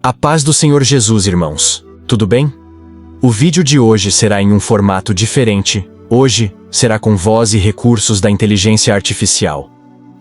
A paz do Senhor Jesus, irmãos. Tudo bem? O vídeo de hoje será em um formato diferente. Hoje, será com voz e recursos da inteligência artificial.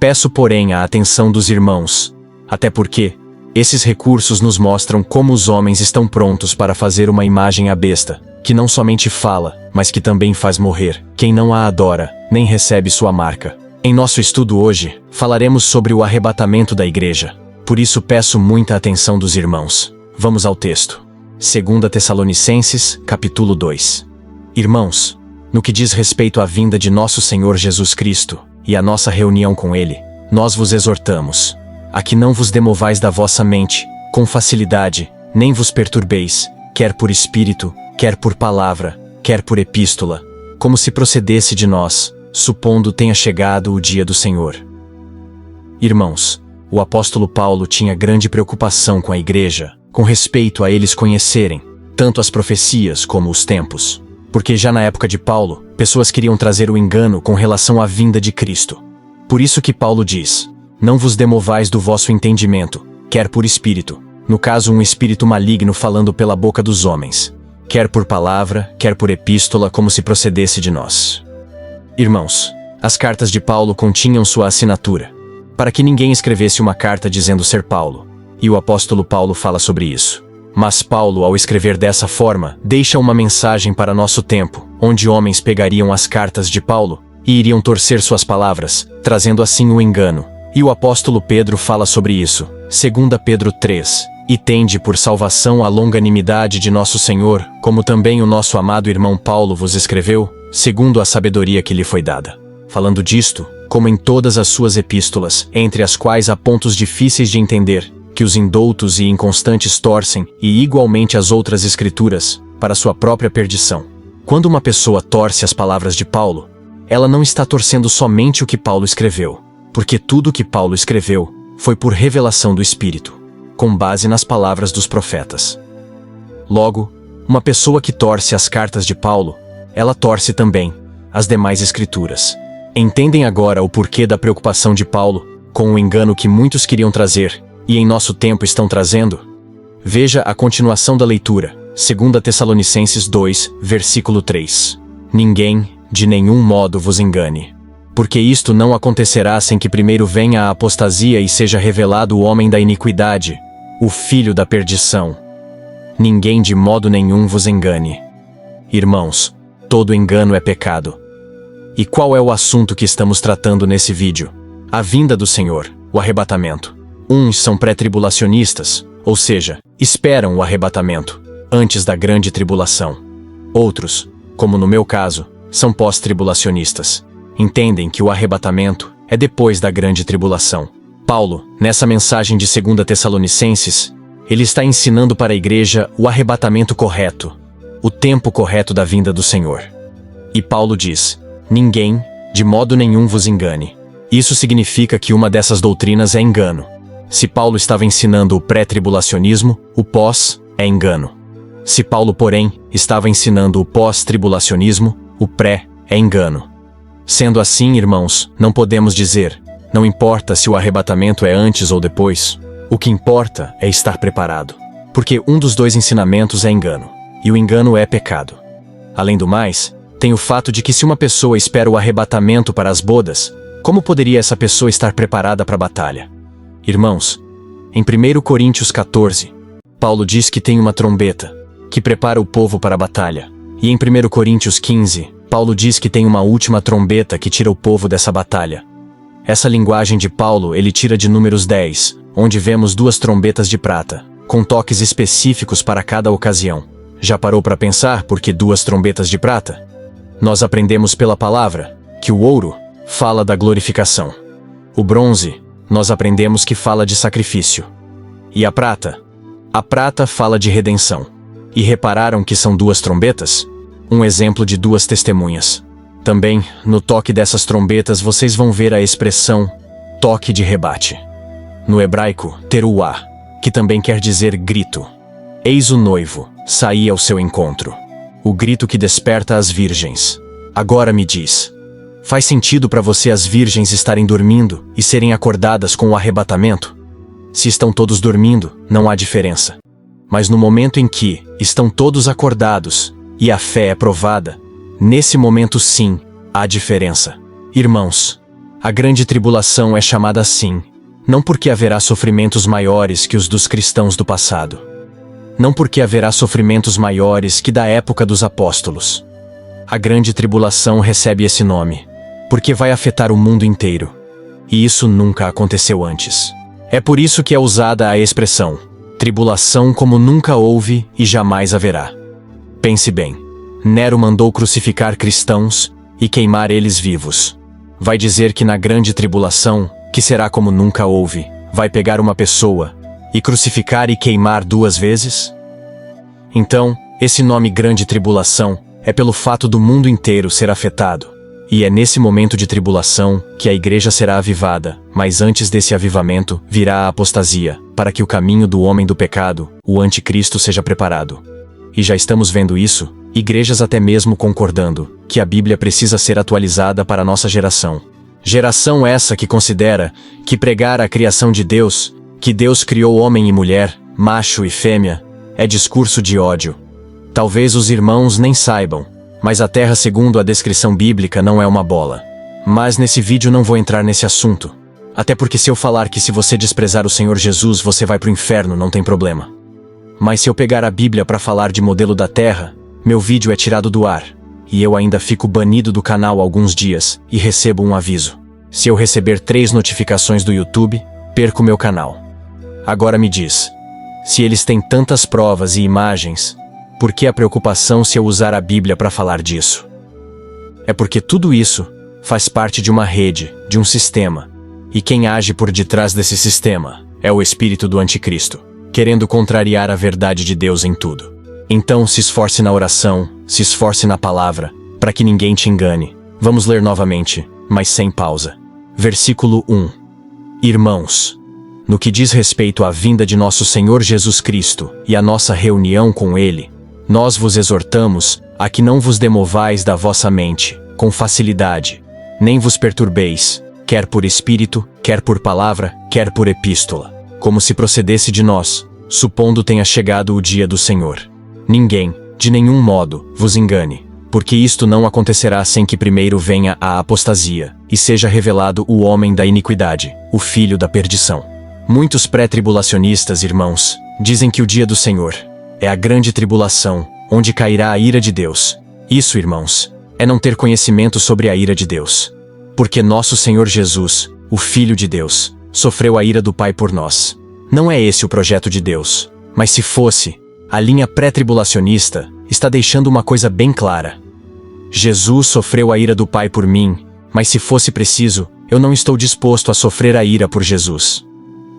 Peço, porém, a atenção dos irmãos, até porque esses recursos nos mostram como os homens estão prontos para fazer uma imagem à besta, que não somente fala, mas que também faz morrer quem não a adora, nem recebe sua marca. Em nosso estudo hoje, falaremos sobre o arrebatamento da igreja. Por isso peço muita atenção dos irmãos. Vamos ao texto. 2 Tessalonicenses, capítulo 2. Irmãos, no que diz respeito à vinda de nosso Senhor Jesus Cristo e à nossa reunião com Ele, nós vos exortamos a que não vos demovais da vossa mente, com facilidade, nem vos perturbeis, quer por espírito, quer por palavra, quer por epístola, como se procedesse de nós, supondo tenha chegado o dia do Senhor. Irmãos, o apóstolo Paulo tinha grande preocupação com a igreja, com respeito a eles conhecerem, tanto as profecias como os tempos. Porque já na época de Paulo, pessoas queriam trazer o engano com relação à vinda de Cristo. Por isso que Paulo diz: não vos demovais do vosso entendimento, quer por espírito, no caso um espírito maligno falando pela boca dos homens, quer por palavra, quer por epístola, como se procedesse de nós. Irmãos, as cartas de Paulo continham sua assinatura, para que ninguém escrevesse uma carta dizendo ser Paulo, e o apóstolo Paulo fala sobre isso. Mas Paulo, ao escrever dessa forma, deixa uma mensagem para nosso tempo, onde homens pegariam as cartas de Paulo e iriam torcer suas palavras, trazendo assim o engano. E o apóstolo Pedro fala sobre isso, 2 Pedro 3, e tende por salvação a longanimidade de nosso Senhor, como também o nosso amado irmão Paulo vos escreveu, segundo a sabedoria que lhe foi dada. Falando disto, como em todas as suas epístolas, entre as quais há pontos difíceis de entender, que os indoutos e inconstantes torcem, e igualmente as outras escrituras, para sua própria perdição. Quando uma pessoa torce as palavras de Paulo, ela não está torcendo somente o que Paulo escreveu, porque tudo o que Paulo escreveu foi por revelação do Espírito, com base nas palavras dos profetas. Logo, uma pessoa que torce as cartas de Paulo, ela torce também as demais escrituras. Entendem agora o porquê da preocupação de Paulo com o engano que muitos queriam trazer e em nosso tempo estão trazendo? Veja a continuação da leitura, 2 Tessalonicenses 2, versículo 3. Ninguém, de nenhum modo vos engane. Porque isto não acontecerá sem que primeiro venha a apostasia e seja revelado o homem da iniquidade, o filho da perdição. Ninguém de modo nenhum vos engane. Irmãos, todo engano é pecado. E qual é o assunto que estamos tratando nesse vídeo? A vinda do Senhor, o arrebatamento. Uns são pré-tribulacionistas, ou seja, esperam o arrebatamento, antes da grande tribulação. Outros, como no meu caso, são pós-tribulacionistas. Entendem que o arrebatamento é depois da grande tribulação. Paulo, nessa mensagem de 2 Tessalonicenses, ele está ensinando para a igreja o arrebatamento correto, o tempo correto da vinda do Senhor. E Paulo diz: ninguém, de modo nenhum vos engane. Isso significa que uma dessas doutrinas é engano. Se Paulo estava ensinando o pré-tribulacionismo, o pós é engano. Se Paulo, porém, estava ensinando o pós-tribulacionismo, o pré é engano. Sendo assim, irmãos, não podemos dizer: não importa se o arrebatamento é antes ou depois. O que importa é estar preparado. Porque um dos dois ensinamentos é engano, e o engano é pecado. Além do mais, tem o fato de que se uma pessoa espera o arrebatamento para as bodas, como poderia essa pessoa estar preparada para a batalha? Irmãos, em 1 Coríntios 14, Paulo diz que tem uma trombeta, que prepara o povo para a batalha. E em 1 Coríntios 15, Paulo diz que tem uma última trombeta que tira o povo dessa batalha. Essa linguagem de Paulo ele tira de Números 10, onde vemos 2 trombetas de prata, com toques específicos para cada ocasião. Já parou para pensar por que 2 trombetas de prata? Nós aprendemos pela palavra que o ouro fala da glorificação. O bronze, nós aprendemos que fala de sacrifício. E a prata fala de redenção. E repararam que são 2 trombetas? Um exemplo de 2 testemunhas. Também, no toque dessas trombetas vocês vão ver a expressão toque de rebate. No hebraico, teruá, que também quer dizer grito. Eis o noivo, saí ao seu encontro. O grito que desperta as virgens. Agora me diz, faz sentido para você as virgens estarem dormindo e serem acordadas com o arrebatamento? Se estão todos dormindo, não há diferença. Mas no momento em que estão todos acordados e a fé é provada, nesse momento sim, há diferença. Irmãos, a grande tribulação é chamada assim, não porque haverá sofrimentos maiores que os dos cristãos do passado. Não porque haverá sofrimentos maiores que da época dos apóstolos. A grande tribulação recebe esse nome, porque vai afetar o mundo inteiro. E isso nunca aconteceu antes. É por isso que é usada a expressão, tribulação como nunca houve e jamais haverá. Pense bem, Nero mandou crucificar cristãos e queimar eles vivos. Vai dizer que na grande tribulação, que será como nunca houve, vai pegar uma pessoa e crucificar e queimar 2 vezes? Então, esse nome grande tribulação é pelo fato do mundo inteiro ser afetado. E é nesse momento de tribulação que a igreja será avivada, mas antes desse avivamento virá a apostasia, para que o caminho do homem do pecado, o anticristo, seja preparado. E já estamos vendo isso, igrejas até mesmo concordando que a Bíblia precisa ser atualizada para a nossa geração. Geração essa que considera que pregar a criação de Deus, que Deus criou homem e mulher, macho e fêmea, é discurso de ódio. Talvez os irmãos nem saibam, mas a terra, segundo a descrição bíblica, não é uma bola. Mas nesse vídeo não vou entrar nesse assunto. Até porque se eu falar que se você desprezar o Senhor Jesus você vai pro inferno, não tem problema. Mas se eu pegar a Bíblia para falar de modelo da terra, meu vídeo é tirado do ar. E eu ainda fico banido do canal alguns dias e recebo um aviso. Se eu receber 3 notificações do YouTube, perco meu canal. Agora me diz, se eles têm tantas provas e imagens, por que a preocupação se eu usar a Bíblia para falar disso? É porque tudo isso faz parte de uma rede, de um sistema. E quem age por detrás desse sistema é o espírito do anticristo, querendo contrariar a verdade de Deus em tudo. Então se esforce na oração, se esforce na palavra, para que ninguém te engane. Vamos ler novamente, mas sem pausa. Versículo 1. Irmãos, no que diz respeito à vinda de nosso Senhor Jesus Cristo e à nossa reunião com Ele, nós vos exortamos a que não vos demovais da vossa mente, com facilidade, nem vos perturbeis, quer por espírito, quer por palavra, quer por epístola, como se procedesse de nós, supondo tenha chegado o dia do Senhor. Ninguém, de nenhum modo, vos engane, porque isto não acontecerá sem que primeiro venha a apostasia, e seja revelado o homem da iniquidade, o filho da perdição. Muitos pré-tribulacionistas, irmãos, dizem que o dia do Senhor é a grande tribulação, onde cairá a ira de Deus. Isso, irmãos, é não ter conhecimento sobre a ira de Deus. Porque nosso Senhor Jesus, o Filho de Deus, sofreu a ira do Pai por nós. Não é esse o projeto de Deus, mas se fosse, a linha pré-tribulacionista está deixando uma coisa bem clara. Jesus sofreu a ira do Pai por mim, mas se fosse preciso, eu não estou disposto a sofrer a ira por Jesus.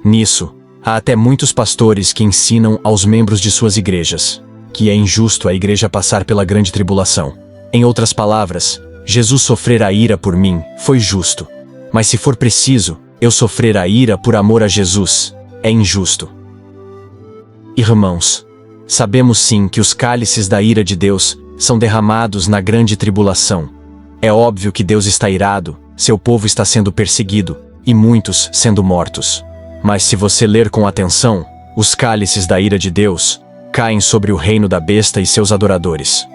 Nisso, há até muitos pastores que ensinam aos membros de suas igrejas que é injusto a igreja passar pela grande tribulação. Em outras palavras, Jesus sofrer a ira por mim foi justo. Mas se for preciso, eu sofrer a ira por amor a Jesus é injusto. Irmãos, sabemos sim que os cálices da ira de Deus são derramados na grande tribulação. É óbvio que Deus está irado, seu povo está sendo perseguido e muitos sendo mortos. Mas se você ler com atenção, os cálices da ira de Deus caem sobre o reino da besta e seus adoradores.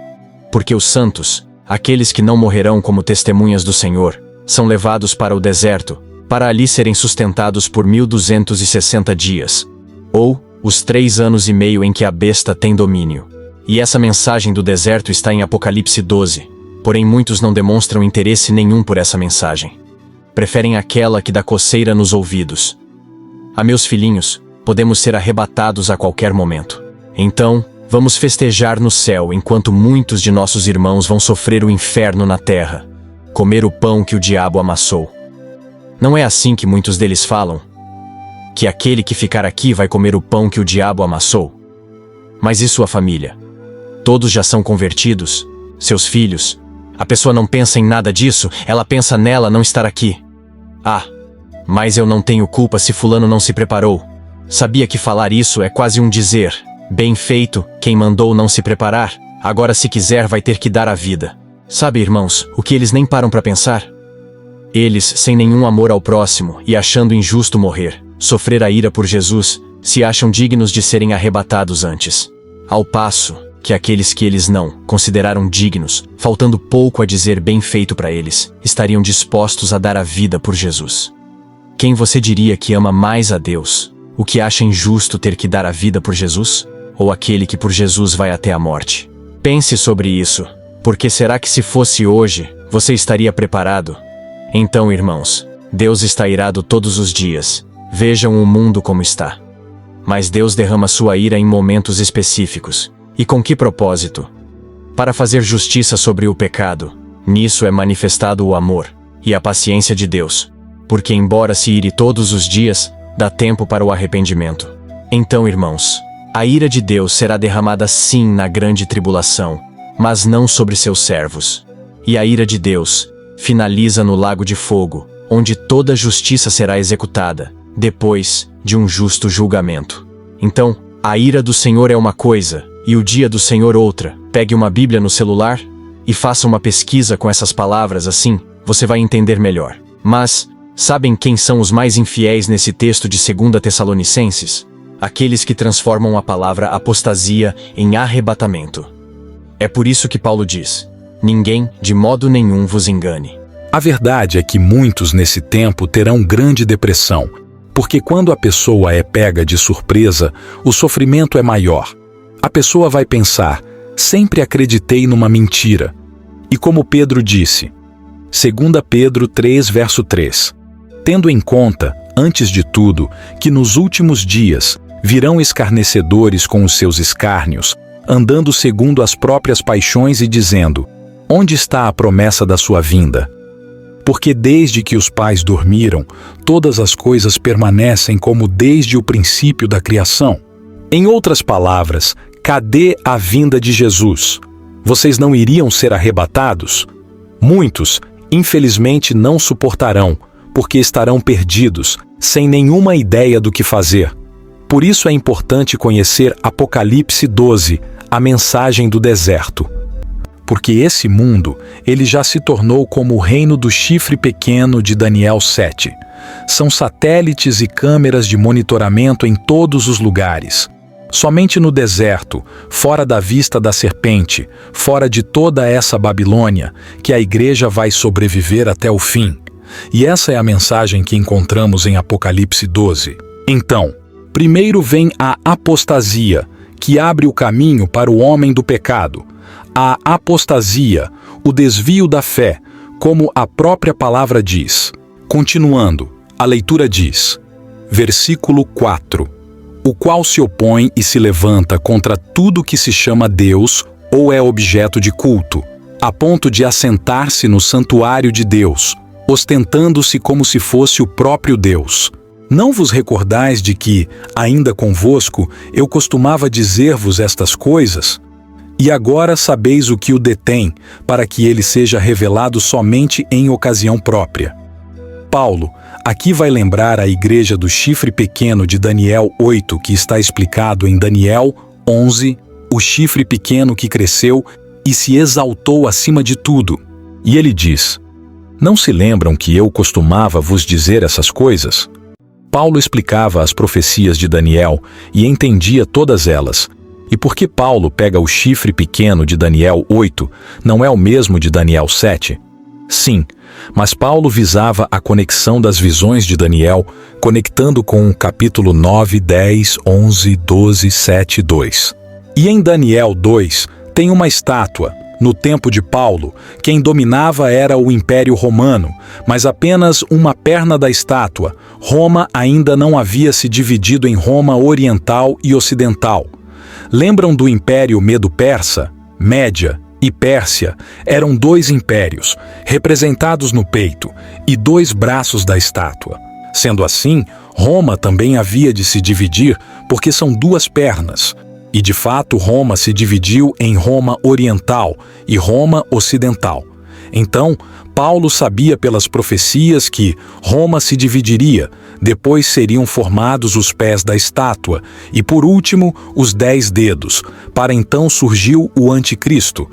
Porque os santos, aqueles que não morrerão como testemunhas do Senhor, são levados para o deserto, para ali serem sustentados por 1260 dias, ou os 3 anos e meio em que a besta tem domínio. E essa mensagem do deserto está em Apocalipse 12, porém muitos não demonstram interesse nenhum por essa mensagem. Preferem aquela que dá coceira nos ouvidos. Ah, meus filhinhos, podemos ser arrebatados a qualquer momento. Então, vamos festejar no céu enquanto muitos de nossos irmãos vão sofrer o inferno na terra, comer o pão que o diabo amassou. Não é assim que muitos deles falam? Que aquele que ficar aqui vai comer o pão que o diabo amassou? Mas e sua família? Todos já são convertidos? Seus filhos? A pessoa não pensa em nada disso, ela pensa nela não estar aqui. Ah, mas eu não tenho culpa se fulano não se preparou. Sabia que falar isso é quase um dizer: bem feito, quem mandou não se preparar, agora se quiser vai ter que dar a vida. Sabe, irmãos, o que eles nem param para pensar? Eles, sem nenhum amor ao próximo e achando injusto morrer, sofrer a ira por Jesus, se acham dignos de serem arrebatados antes, ao passo que aqueles que eles não consideraram dignos, faltando pouco a dizer bem feito para eles, estariam dispostos a dar a vida por Jesus. Quem você diria que ama mais a Deus, o que acha injusto ter que dar a vida por Jesus, ou aquele que por Jesus vai até a morte? Pense sobre isso, porque será que se fosse hoje, você estaria preparado? Então, irmãos, Deus está irado todos os dias. Vejam o mundo como está. Mas Deus derrama sua ira em momentos específicos. E com que propósito? Para fazer justiça sobre o pecado. Nisso é manifestado o amor e a paciência de Deus. Porque embora se ire todos os dias, dá tempo para o arrependimento. Então, irmãos, a ira de Deus será derramada sim na grande tribulação, mas não sobre seus servos. E a ira de Deus finaliza no lago de fogo, onde toda justiça será executada, depois de um justo julgamento. Então, a ira do Senhor é uma coisa, e o dia do Senhor outra. Pegue uma Bíblia no celular e faça uma pesquisa com essas palavras, assim você vai entender melhor. Mas, sabem quem são os mais infiéis nesse texto de 2 Tessalonicenses? Aqueles que transformam a palavra apostasia em arrebatamento. É por isso que Paulo diz: ninguém, de modo nenhum, vos engane. A verdade é que muitos nesse tempo terão grande depressão, porque quando a pessoa é pega de surpresa, o sofrimento é maior. A pessoa vai pensar: sempre acreditei numa mentira. E como Pedro disse, 2 Pedro 3, verso 3, tendo em conta, antes de tudo, que nos últimos dias virão escarnecedores com os seus escárnios, andando segundo as próprias paixões e dizendo: onde está a promessa da sua vinda? Porque desde que os pais dormiram, todas as coisas permanecem como desde o princípio da criação. Em outras palavras, cadê a vinda de Jesus? Vocês não iriam ser arrebatados? Muitos, infelizmente, não suportarão, porque estarão perdidos, sem nenhuma ideia do que fazer. Por isso é importante conhecer Apocalipse 12, a mensagem do deserto. Porque esse mundo, ele já se tornou como o reino do chifre pequeno de Daniel 7. São satélites e câmeras de monitoramento em todos os lugares. Somente no deserto, fora da vista da serpente, fora de toda essa Babilônia, que a igreja vai sobreviver até o fim. E essa é a mensagem que encontramos em Apocalipse 12. Então, primeiro vem a apostasia, que abre o caminho para o homem do pecado. A apostasia, o desvio da fé, como a própria palavra diz. Continuando, a leitura diz, versículo 4, o qual se opõe e se levanta contra tudo que se chama Deus ou é objeto de culto, a ponto de assentar-se no santuário de Deus, ostentando-se como se fosse o próprio Deus. Não vos recordais de que, ainda convosco, eu costumava dizer-vos estas coisas? E agora sabeis o que o detém, para que ele seja revelado somente em ocasião própria. Paulo, aqui vai lembrar a igreja do chifre pequeno de Daniel 8, que está explicado em Daniel 11, o chifre pequeno que cresceu e se exaltou acima de tudo. E ele diz, não se lembram que eu costumava vos dizer essas coisas? Paulo explicava as profecias de Daniel e entendia todas elas. E por que Paulo pega o chifre pequeno de Daniel 8, não é o mesmo de Daniel 7? Sim, mas Paulo visava a conexão das visões de Daniel, conectando com o capítulo 9, 10, 11, 12, 7 e 2. E em Daniel 2, tem uma estátua. No tempo de Paulo, quem dominava era o Império Romano, mas apenas uma perna da estátua. Roma ainda não havia se dividido em Roma Oriental e Ocidental. Lembram do Império Medo-Persa? Média e Pérsia eram dois impérios, representados no peito, e dois braços da estátua. Sendo assim, Roma também havia de se dividir, porque são duas pernas. E de fato Roma se dividiu em Roma Oriental e Roma Ocidental. Então, Paulo sabia pelas profecias que Roma se dividiria, depois seriam formados os pés da estátua, e por último, os 10 dedos, para então surgiu o anticristo.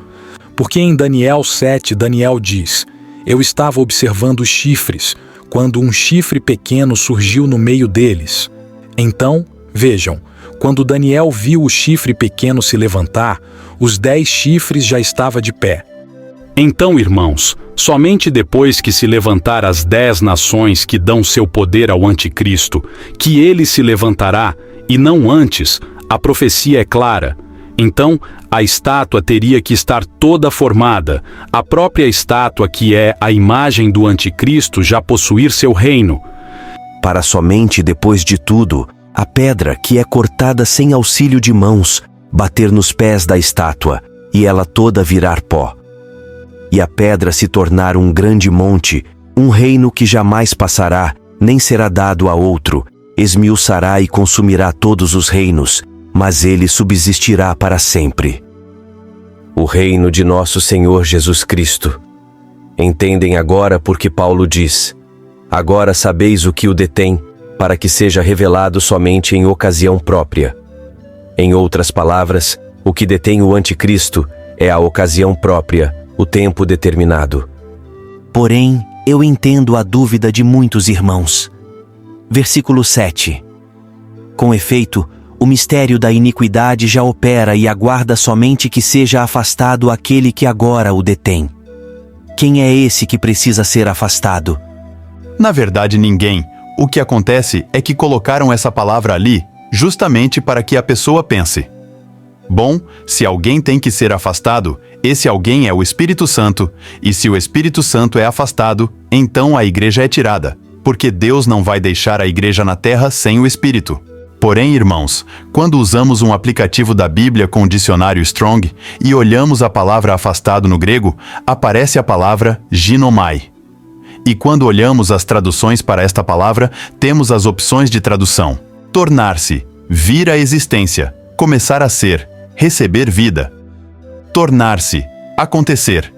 Porque em Daniel 7, Daniel diz, eu estava observando os chifres, quando um chifre pequeno surgiu no meio deles. Então, Vejam, quando Daniel viu o chifre pequeno se levantar, os 10 chifres já estavam de pé. Então, irmãos, somente depois que se levantar as 10 nações que dão seu poder ao anticristo, que ele se levantará, e não antes, a profecia é clara. Então, a estátua teria que estar toda formada, a própria estátua que é a imagem do anticristo já possuir seu reino. Para somente depois de tudo, a pedra, que é cortada sem auxílio de mãos, bater nos pés da estátua, e ela toda virar pó. E a pedra se tornar um grande monte, um reino que jamais passará, nem será dado a outro, esmiuçará e consumirá todos os reinos, mas ele subsistirá para sempre. O reino de nosso Senhor Jesus Cristo. Entendem agora porque Paulo diz: agora sabeis o que o detém, para que seja revelado somente em ocasião própria. Em outras palavras, o que detém o anticristo é a ocasião própria, o tempo determinado. Porém, eu entendo a dúvida de muitos irmãos. Versículo 7. Com efeito, o mistério da iniquidade já opera e aguarda somente que seja afastado aquele que agora o detém. Quem é esse que precisa ser afastado? Na verdade, ninguém. O que acontece é que colocaram essa palavra ali justamente para que a pessoa pense: bom, se alguém tem que ser afastado, esse alguém é o Espírito Santo, e se o Espírito Santo é afastado, então a igreja é tirada, porque Deus não vai deixar a igreja na terra sem o Espírito. Porém, irmãos, quando usamos um aplicativo da Bíblia com o dicionário Strong e olhamos a palavra afastado no grego, aparece a palavra ginomai. E quando olhamos as traduções para esta palavra, temos as opções de tradução: tornar-se, vir à existência, começar a ser, receber vida. Tornar-se, acontecer.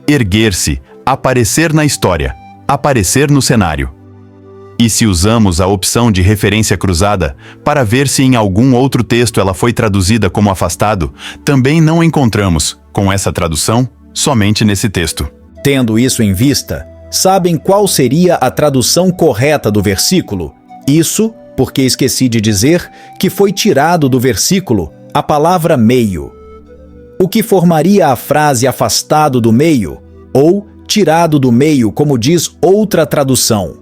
Erguer-se, aparecer na história, aparecer no cenário. E se usamos a opção de referência cruzada, para ver se em algum outro texto ela foi traduzida como afastado, também não encontramos, com essa tradução, somente nesse texto. Tendo isso em vista, sabem qual seria a tradução correta do versículo? Isso porque esqueci de dizer que foi tirado do versículo a palavra meio. O que formaria a frase afastado do meio, ou tirado do meio, como diz outra tradução.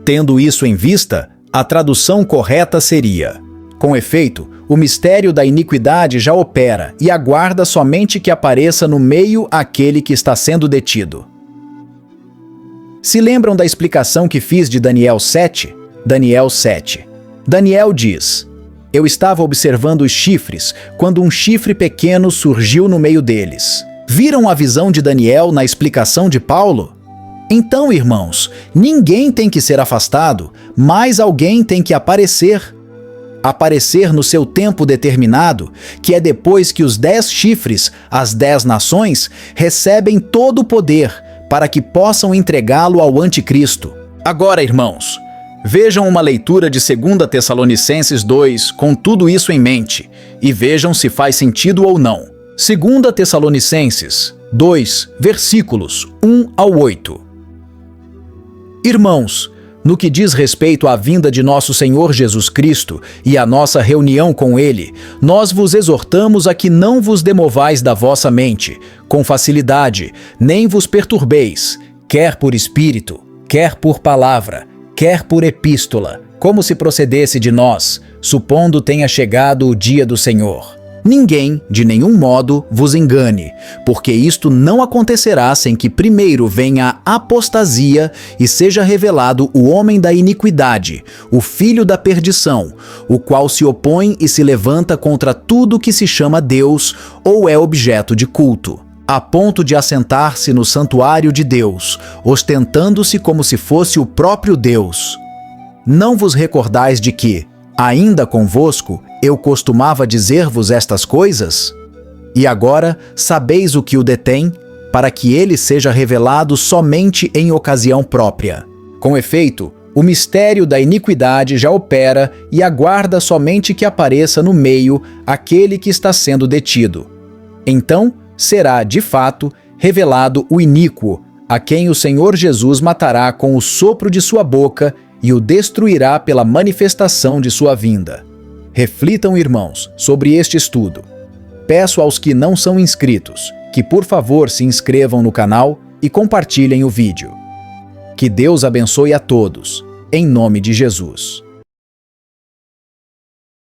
Tendo isso em vista, a tradução correta seria: com efeito, o mistério da iniquidade já opera e aguarda somente que apareça no meio aquele que está sendo detido. Se lembram da explicação que fiz de Daniel 7? Daniel 7. Daniel diz: eu estava observando os chifres, quando um chifre pequeno surgiu no meio deles. Viram a visão de Daniel na explicação de Paulo? Então, irmãos, ninguém tem que ser afastado, mas alguém tem que aparecer. Aparecer no seu tempo determinado, que é depois que os 10 chifres, as 10 nações, recebem todo o poder para que possam entregá-lo ao anticristo. Agora, irmãos, vejam uma leitura de 2 Tessalonicenses 2 com tudo isso em mente e vejam se faz sentido ou não. 2 Tessalonicenses 2, versículos 1 ao 8. Irmãos, no que diz respeito à vinda de nosso Senhor Jesus Cristo e à nossa reunião com Ele, nós vos exortamos a que não vos demovais da vossa mente, com facilidade, nem vos perturbeis, quer por espírito, quer por palavra, quer por epístola, como se procedesse de nós, supondo tenha chegado o dia do Senhor. Ninguém, de nenhum modo, vos engane, porque isto não acontecerá sem que primeiro venha a apostasia e seja revelado o homem da iniquidade, o filho da perdição, o qual se opõe e se levanta contra tudo que se chama Deus ou é objeto de culto, a ponto de assentar-se no santuário de Deus, ostentando-se como se fosse o próprio Deus. Não vos recordais de que, ainda convosco, eu costumava dizer-vos estas coisas? E agora sabeis o que o detém, para que ele seja revelado somente em ocasião própria. Com efeito, o mistério da iniquidade já opera e aguarda somente que apareça no meio aquele que está sendo detido. Então será, de fato, revelado o iníquo, a quem o Senhor Jesus matará com o sopro de sua boca e o destruirá pela manifestação de sua vinda. Reflitam, irmãos, sobre este estudo. Peço aos que não são inscritos que, por favor, se inscrevam no canal e compartilhem o vídeo. Que Deus abençoe a todos, em nome de Jesus.